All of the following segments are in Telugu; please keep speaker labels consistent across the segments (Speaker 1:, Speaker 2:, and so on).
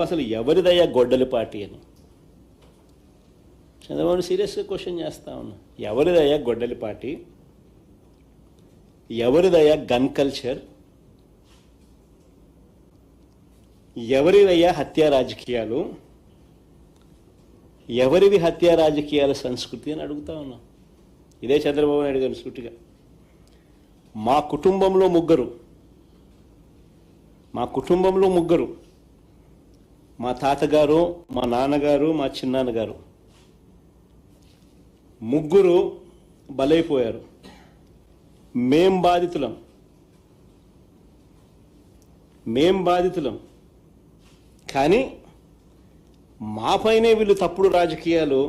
Speaker 1: అసలు ఎవరిదయ్యా గొడ్డలి పార్టీ అని చంద్రబాబు సీరియస్గా క్వశ్చన్ చేస్తా ఉన్నా. ఎవరిదయ్యా గొడ్డలి పార్టీ? ఎవరిదయ్యా గన్ కల్చర్? ఎవరిదయ్యా హత్యా రాజకీయాలు? ఎవరివి హత్యా రాజకీయాల సంస్కృతి అని అడుగుతా ఉన్నా. ఇదే చంద్రబాబు నాయుడు గారి సూటిగా మా కుటుంబంలో ముగ్గురు, మా తాతగారు, మా నాన్నగారు, మా చిన్నాన్నగారు ముగ్గురు బలైపోయారు. మేం బాధితులం. కానీ మాపైనే వీళ్ళు తప్పుడు రాజకీయాలు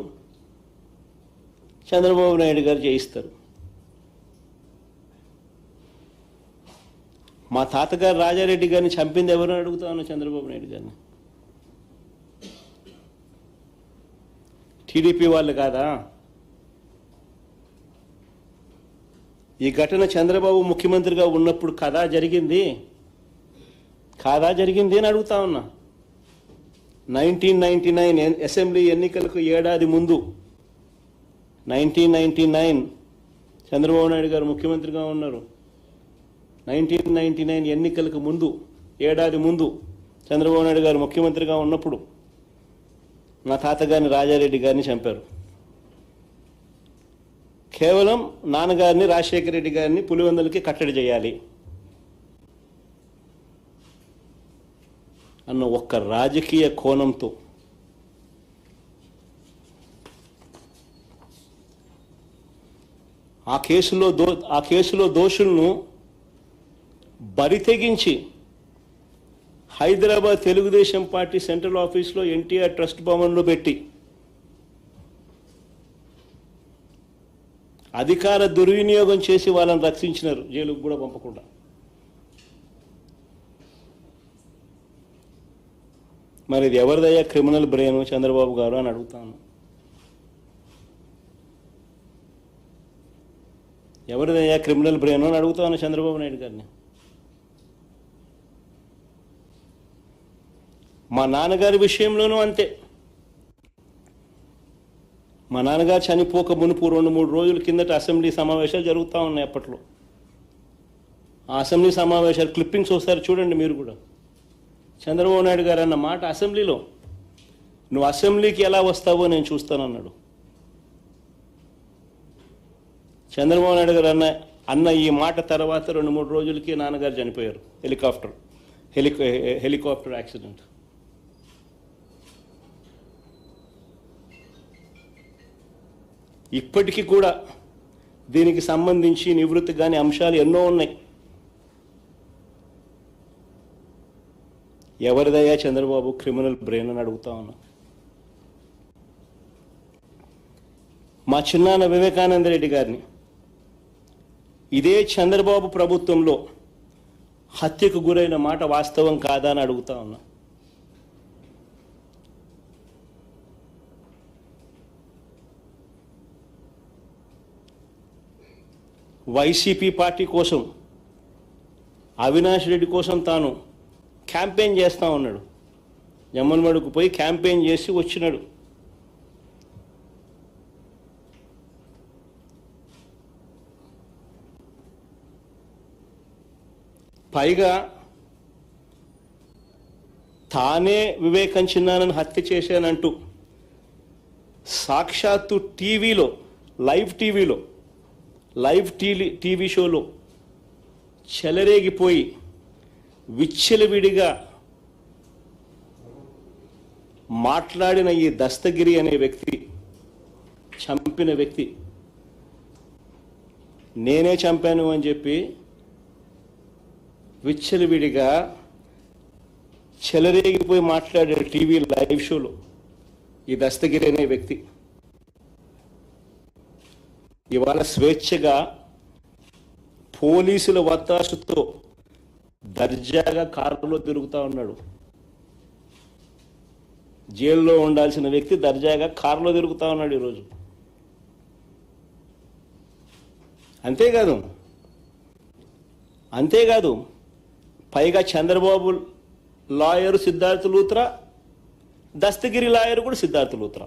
Speaker 1: చంద్రబాబు నాయుడు గారు చేయిస్తారు. మా తాతగారు రాజారెడ్డి గారిని చంపింది ఎవరు అడుగుతా ఉన్నా చంద్రబాబు నాయుడు గారిని. టీడీపీ వాళ్ళు కాదా? ఈ ఘటన చంద్రబాబు ముఖ్యమంత్రిగా ఉన్నప్పుడు కాదా జరిగింది అని అడుగుతా ఉన్నా. 1999 అసెంబ్లీ ఎన్నికలకు ఏడాది ముందు 1999 చంద్రబాబు నాయుడు గారు ముఖ్యమంత్రిగా ఉన్నారు. 1999 ఎన్నికలకు ముందు ఏడాది ముందు చంద్రబాబు నాయుడు గారు ముఖ్యమంత్రిగా ఉన్నప్పుడు మా తాతగారిని రాజారెడ్డి గారిని చంపారు. కేవలం నాన్నగారిని రాజశేఖర రెడ్డి గారిని పులివెందులకి కట్టడి చేయాలి అన్న ఒక్క రాజకీయ కోణంతో ఆ కేసులో దోషులను బరితెగించి హైదరాబాద్ తెలుగుదేశం పార్టీ సెంట్రల్ ఆఫీస్లో ఎన్టీఆర్ ట్రస్ట్ భవన్లో పెట్టి అధికార దుర్వినియోగం చేసి వాళ్ళని రక్షించినారు, జైలుకు కూడా పంపకుండా. మరి ఇది ఎవరిదయ్యా క్రిమినల్ బ్రెయిన్ చంద్రబాబు గారు అని అడుగుతాను. ఎవరిదయ్యా క్రిమినల్ బ్రెయిన్ అని అడుగుతాను చంద్రబాబు నాయుడు గారిని. మా నాన్నగారి విషయంలోనూ అంతే. మా నాన్నగారు చనిపోక మునుపు 2-3 రోజుల కిందట అసెంబ్లీ సమావేశాలు జరుగుతూ ఉన్నాయి. అప్పట్లో ఆ అసెంబ్లీ సమావేశాలు క్లిప్పింగ్స్ వస్తారు చూడండి మీరు కూడా. చంద్రబాబు నాయుడు గారు అన్న మాట అసెంబ్లీలో, నువ్వు అసెంబ్లీకి ఎలా వస్తావో నేను చూస్తానన్నాడు. చంద్రబాబు నాయుడు గారు అన్న ఈ మాట తర్వాత 2-3 రోజులకి నాన్నగారు చనిపోయారు. Helicopter accident. ఇప్పటికీ కూడా దీనికి సంబంధించి నివృత్తి కాని అంశాలు ఎన్నో ఉన్నాయి. ఎవరిదయ్యా చంద్రబాబు క్రిమినల్ బ్రెయిన్ అని అడుగుతా ఉన్నా. మా చిన్నాన్న వివేకానంద రెడ్డి గారిని ఇదే చంద్రబాబు ప్రభుత్వంలో హత్యకు గురైన మాట వాస్తవం కాదా అని అడుగుతా ఉన్నా. వైసీపీ పార్టీ కోసం, అవినాష్ రెడ్డి కోసం తాను క్యాంపెయిన్ చేస్తూ ఉన్నాడు. జమ్మలమడుగుకు పోయి క్యాంపెయిన్ చేసి వచ్చినాడు. పైగా తానే వివేకం చిన్నానని హత్య చేశానంటూ సాక్షాత్తు లైవ్ టీవీ షోలో చెలరేగిపోయి విచ్చలవిడిగా మాట్లాడిన ఈ దస్తగిరి అనే వ్యక్తి, చంపిన వ్యక్తి, నేనే చంపాను అని చెప్పి విచ్చలవిడిగా చెలరేగిపోయి మాట్లాడే టీవీ లైవ్ షోలో ఈ దస్తగిరి అనే వ్యక్తి ఇవాళ స్వేచ్ఛగా పోలీసుల వత్తాసుతో దర్జాగా కారులో తిరుగుతూ ఉన్నాడు. జైల్లో ఉండాల్సిన వ్యక్తి దర్జాగా కారులో తిరుగుతూ ఉన్నాడు ఈరోజు. అంతేకాదు పైగా చంద్రబాబు లాయర్ సిద్ధార్థ లూత్రా దస్తగిరి లాయర్ కూడా సిద్ధార్థ లూత్రా.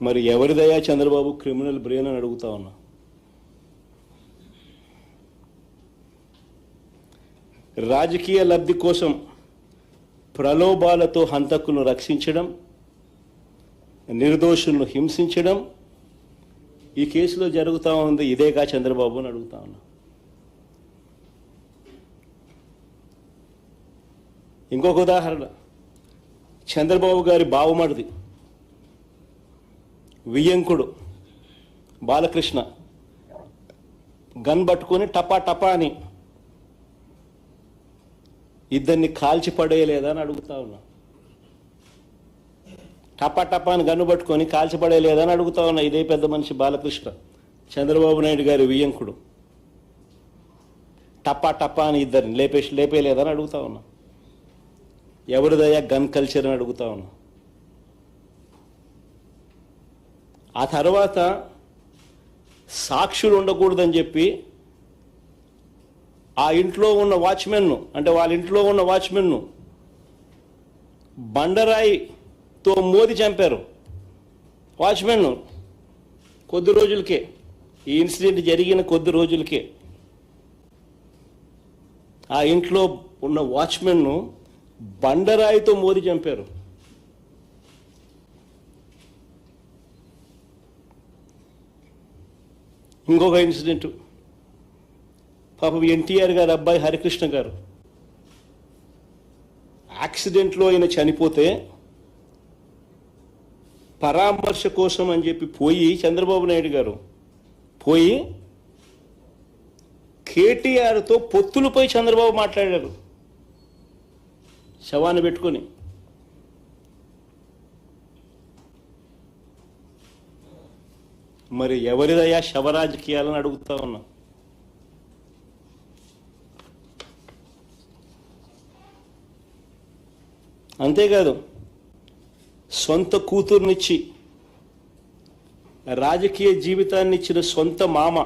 Speaker 1: మరి ఎవరిదయా చంద్రబాబు క్రిమినల్ బ్రెయిన్ అని అడుగుతా ఉన్నా. రాజకీయ లబ్ధి కోసం ప్రలోభాలతో హంతకులను రక్షించడం, నిర్దోషులను హింసించడం ఈ కేసులో జరుగుతూ ఉంది. ఇదేగా చంద్రబాబు అని అడుగుతా ఉన్నా. ఇంకొక ఉదాహరణ, చంద్రబాబు గారి బావమరిది వియ్యంకుడు బాలకృష్ణ గన్ పట్టుకొని టపా టపా అని ఇద్దరిని కాల్చి పడేయలేదా అని అడుగుతా ఉన్నా. టపా టపా అని గన్ను పట్టుకొని కాల్చి పడేయలేదా అని అడుగుతా ఉన్నా. ఇదే పెద్ద మనిషి బాలకృష్ణ, చంద్రబాబు నాయుడు గారి వియ్యంకుడు. టపా టపా అని ఇద్దరిని లేపేయలేదని అడుగుతా ఉన్నా. ఎవరిదయ్యా గన్ కల్చర్ అని అడుగుతా ఉన్నా. ఆ తర్వాత సాక్షులు ఉండకూడదని చెప్పి ఆ ఇంట్లో ఉన్న వాచ్మెన్ను, అంటే వాళ్ళ ఇంట్లో ఉన్న వాచ్మెన్ను బండరాయితో మోది చంపారు. వాచ్మెన్ను కొద్ది రోజులకే, ఈ ఇన్సిడెంట్ జరిగిన కొద్ది రోజులకే ఆ ఇంట్లో ఉన్న వాచ్మెన్ను బండరాయితో మోది చంపారు. ఇంకొక ఇన్సిడెంట్, పాపం ఎన్టీఆర్ గారు అబ్బాయి హరికృష్ణ గారు యాక్సిడెంట్లో ఆయన చనిపోతే పరామర్శ కోసం అని చెప్పి పోయి చంద్రబాబు నాయుడు గారు పోయి కేటీఆర్తో పొత్తులపై చంద్రబాబు మాట్లాడారు శవాన్ని పెట్టుకొని. మరి ఎవరిదయ్యా శవరాజకీయాలని అడుగుతా ఉన్నా. అంతేకాదు, సొంత కూతుర్నిచ్చి రాజకీయ జీవితాన్ని ఇచ్చిన సొంత మామ,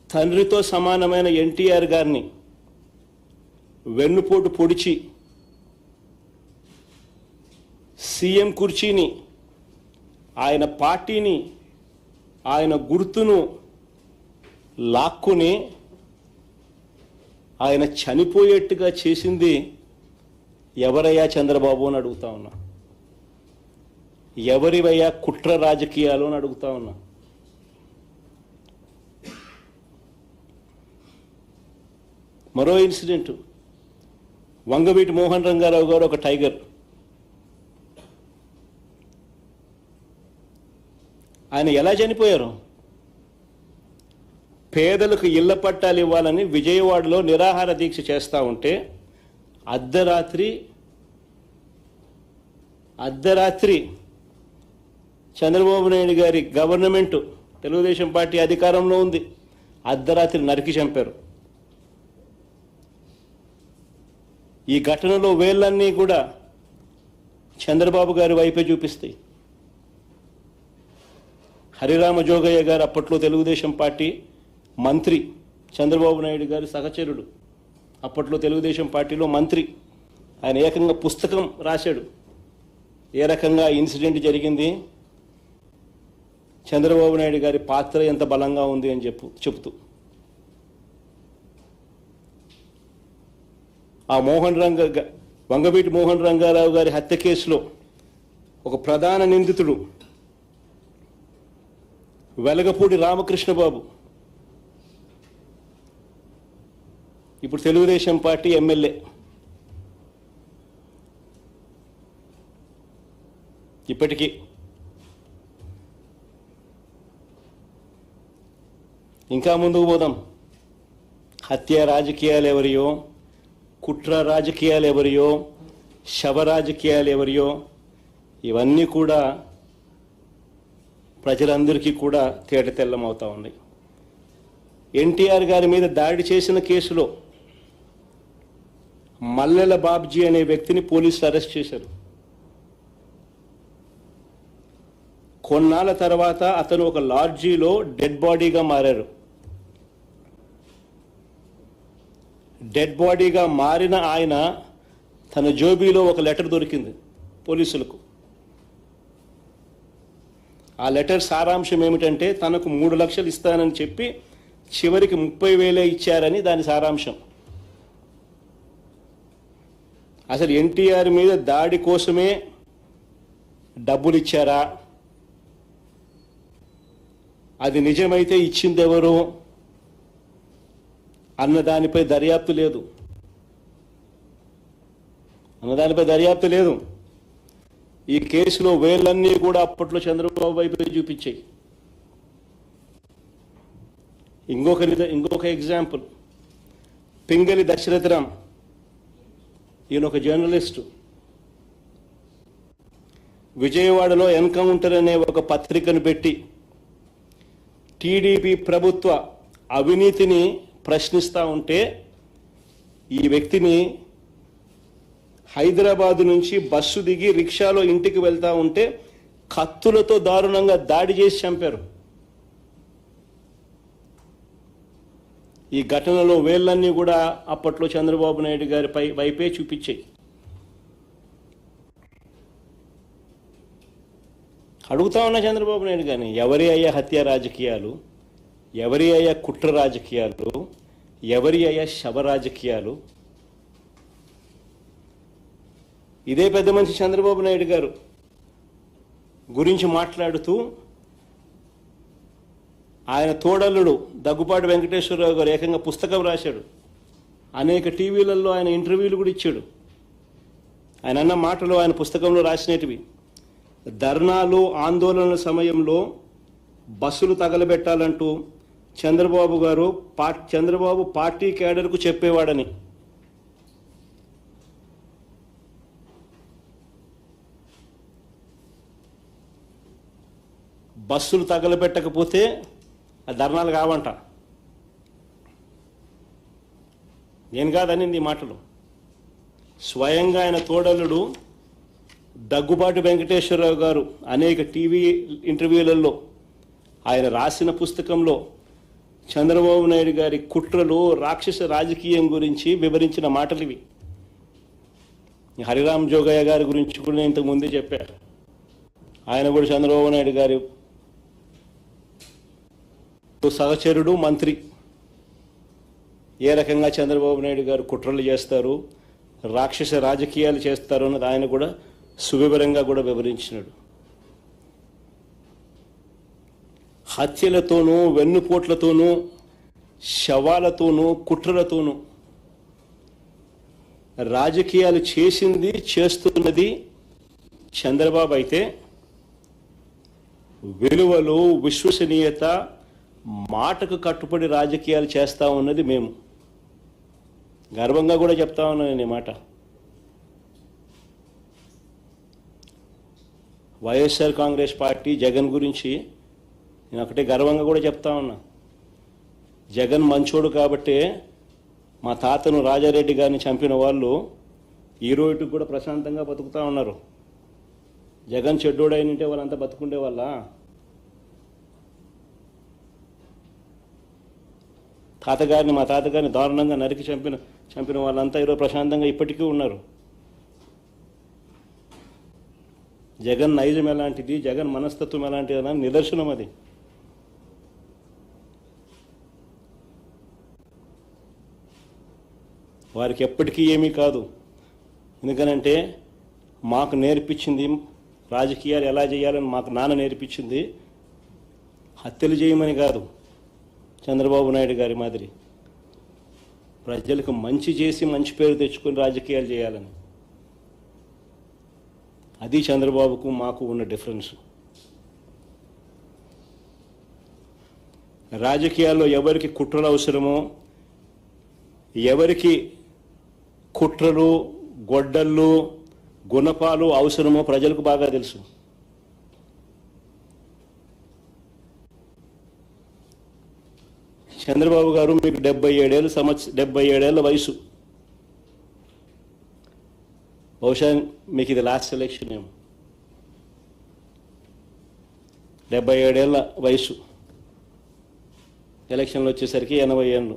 Speaker 1: తండ్రితో సమానమైన ఎన్టీఆర్ గారిని వెన్నుపోటు పొడిచి సీఎం కుర్చీని, ఆయన పార్టీని, ఆయన గుర్తును లాక్కుని ఆయన చనిపోయేట్టుగా చేసింది ఎవరయ్యా చంద్రబాబు అని అడుగుతా ఉన్నా. ఎవరివయ్యా కుట్ర రాజకీయాలు అని అడుగుతా ఉన్నా. మరో ఇన్సిడెంట్, వంగవీటి మోహన్ రంగారావు గారు ఒక టైగర్. ఆయన ఎలా చనిపోయారు? పేదలకు ఇళ్ల పట్టాలు ఇవ్వాలని విజయవాడలో నిరాహార దీక్ష చేస్తూ ఉంటే అర్ధరాత్రి చంద్రబాబు నాయుడు గారి గవర్నమెంట్, తెలుగుదేశం పార్టీ అధికారంలో ఉంది, అర్ధరాత్రి నరికి చంపారు. ఈ ఘటనలో వేళ్ళన్నీ కూడా చంద్రబాబు గారి వైపే చూపిస్తాయి. హరిరామ జోగయ్య గారు అప్పట్లో తెలుగుదేశం పార్టీ మంత్రి, చంద్రబాబు నాయుడు గారి సహచరుడు, అప్పట్లో తెలుగుదేశం పార్టీలో మంత్రి. ఆయన ఏకంగా పుస్తకం రాశాడు ఏ రకంగా ఇన్సిడెంట్ జరిగింది, చంద్రబాబు నాయుడు గారి పాత్ర ఎంత బలంగా ఉంది అని చెప్తూ. ఆ వంగవీటి మోహన్ రంగారావు గారి హత్య కేసులో ఒక ప్రధాన నిందితుడు వెలగపూడి రామకృష్ణబాబు ఇప్పుడు తెలుగుదేశం పార్టీ ఎమ్మెల్యే. ఇప్పటికీ ఇంకా ముందుకు పోదాం. హత్య రాజకీయాలు ఎవరియో, కుట్ర రాజకీయాలు ఎవరియో, శవ రాజకీయాలు ఎవరియో, ఇవన్నీ కూడా ప్రజలందరికీ కూడా తేటతెల్లమవుతా ఉన్నాయి. ఎన్టీఆర్ గారి మీద దాడి చేసిన కేసులో మల్లెల బాబ్జీ అనే వ్యక్తిని పోలీసులు అరెస్ట్ చేశారు. కొన్నాళ్ళ తర్వాత అతను ఒక లాడ్జీలో డెడ్ బాడీగా మారారు. డెడ్ బాడీగా మారిన ఆయన తన జోబీలో ఒక లెటర్ దొరికింది పోలీసులకు. ఆ లెటర్ సారాంశం ఏమిటంటే తనకు 3 లక్షలు ఇస్తానని చెప్పి చివరికి 30,000 ఇచ్చారని దాని సారాంశం. అసలు ఎన్టీఆర్ మీద దాడి కోసమే డబ్బులు ఇచ్చారా, అది నిజమైతే ఇచ్చిందెవరు అన్నదానిపై దర్యాప్తు లేదు. ఈ కేసులో వేళ్ళన్నీ కూడా అప్పట్లో చంద్రబాబు వైపు చూపించాయి. ఇంకొక ఎగ్జాంపుల్, పింగళి దశరథరామ్, ఈయన ఒక జర్నలిస్టు. విజయవాడలో ఎన్కౌంటర్ అనే ఒక పత్రికను పెట్టి టీడీపీ ప్రభుత్వ అవినీతిని ప్రశ్నిస్తూ ఉంటే ఈ వ్యక్తిని హైదరాబాదు నుంచి బస్సు దిగి రిక్షాలో ఇంటికి వెళ్తూ ఉంటే కత్తులతో దారుణంగా దాడి చేసి చంపారు. ఈ ఘటనలో వేళ్ళన్నీ కూడా అప్పట్లో చంద్రబాబు నాయుడు గారి వైపే చూపించాయి. అడుగుతా ఉన్నా చంద్రబాబు నాయుడు గారిని, ఎవరి అయ్యా హత్య రాజకీయాలు, ఎవరి అయ్యా కుట్ర రాజకీయాలు, ఎవరి అయ్యా శవ రాజకీయాలు? ఇదే పెద్ద మనిషి చంద్రబాబు నాయుడు గారు గురించి మాట్లాడుతూ ఆయన తోడల్లుడు దగ్గుపాటి వెంకటేశ్వరరావు గారు ఏకంగా పుస్తకం రాశాడు. అనేక టీవీలలో ఆయన ఇంటర్వ్యూలు కూడా ఇచ్చాడు. ఆయన అన్న మాటలు ఆయన పుస్తకంలో రాసినటివి. ధర్నాలు ఆందోళనల సమయంలో బస్సులు తగలబెట్టాలంటూ చంద్రబాబు పార్టీ క్యాడర్కు చెప్పేవాడని. బస్సులు తగలబెట్టకపోతే ఆ ధర్నాలు కావంట. నేను కాదనింది ఈ మాటలు. స్వయంగా ఆయన తోడల్లుడు దగ్గుబాటి వెంకటేశ్వరరావు గారు అనేక టీవీ ఇంటర్వ్యూలలో ఆయన రాసిన పుస్తకంలో చంద్రబాబు నాయుడు గారి కుట్రలు, రాక్షస రాజకీయం గురించి వివరించిన మాటలు ఇవి. హరిరామ్ జోగయ్య గారి గురించి కూడా నేను ఇంతకు ముందే చెప్పాను. ఆయన కూడా చంద్రబాబు నాయుడు గారి సహచరుడు, మంత్రి. ఏ రకంగా చంద్రబాబు నాయుడు గారు కుట్రలు చేస్తారు, రాక్షస రాజకీయాలు చేస్తారు అన్నది ఆయన కూడా సువివరంగా కూడా వివరించినాడు. హత్యలతోనూ, వెన్నుపోట్లతోనూ, శవాలతోనూ, కుట్రలతోనూ రాజకీయాలు చేస్తున్నది చంద్రబాబు అయితే, విలువలు, విశ్వసనీయత, మాటకు కట్టుబడి రాజకీయాలు చేస్తా ఉన్నది మేము. గర్వంగా కూడా చెప్తా ఉన్నాను నేను ఈ మాట. వైఎస్ఆర్ కాంగ్రెస్ పార్టీ జగన్ గురించి నేను ఒకటే గర్వంగా కూడా చెప్తా ఉన్నా. జగన్ మంచోడు కాబట్టే మా తాతను రాజారెడ్డి గారిని చంపిన వాళ్ళు ఈ రోజుకి కూడా ప్రశాంతంగా బతుకుతూ ఉన్నారు. జగన్ చెడ్డోడైనంటే వాళ్ళంతా బతుకుండే వాళ్ళ. మా తాతగారిని దారుణంగా నరికి చంపిన వాళ్ళంతా ఈరోజు ప్రశాంతంగా ఇప్పటికీ ఉన్నారు. జగన్ నైజం ఎలాంటిది, జగన్ మనస్తత్వం ఎలాంటిది అని నిదర్శనం అది. వారికి ఎప్పటికీ ఏమీ కాదు. ఎందుకనంటే మాకు నేర్పించింది రాజకీయాలు ఎలా చేయాలని మాకు నాన్న నేర్పించింది హత్యలు చేయమని కాదు, చంద్రబాబు నాయుడు గారి మాదిరి ప్రజలకు మంచి చేసి మంచి పేరు తెచ్చుకొని రాజకీయాలు చేయాలని. అది చంద్రబాబుకు మాకు ఉన్న డిఫరెన్స్. రాజకీయాల్లో ఎవరికి కుట్రలు అవసరమో, ఎవరికి కుట్రలు, గొడ్డళ్ళు, గుణపాలు అవసరమో ప్రజలకు బాగా తెలుసు. చంద్రబాబు గారు మీకు 77 ఏళ్ల వయసు. బహుశా మీకు ఇది లాస్ట్ ఎలక్షన్ ఏమో. 77 ఏళ్ల వయసు, ఎలక్షన్లు వచ్చేసరికి 80 ఏళ్ళు.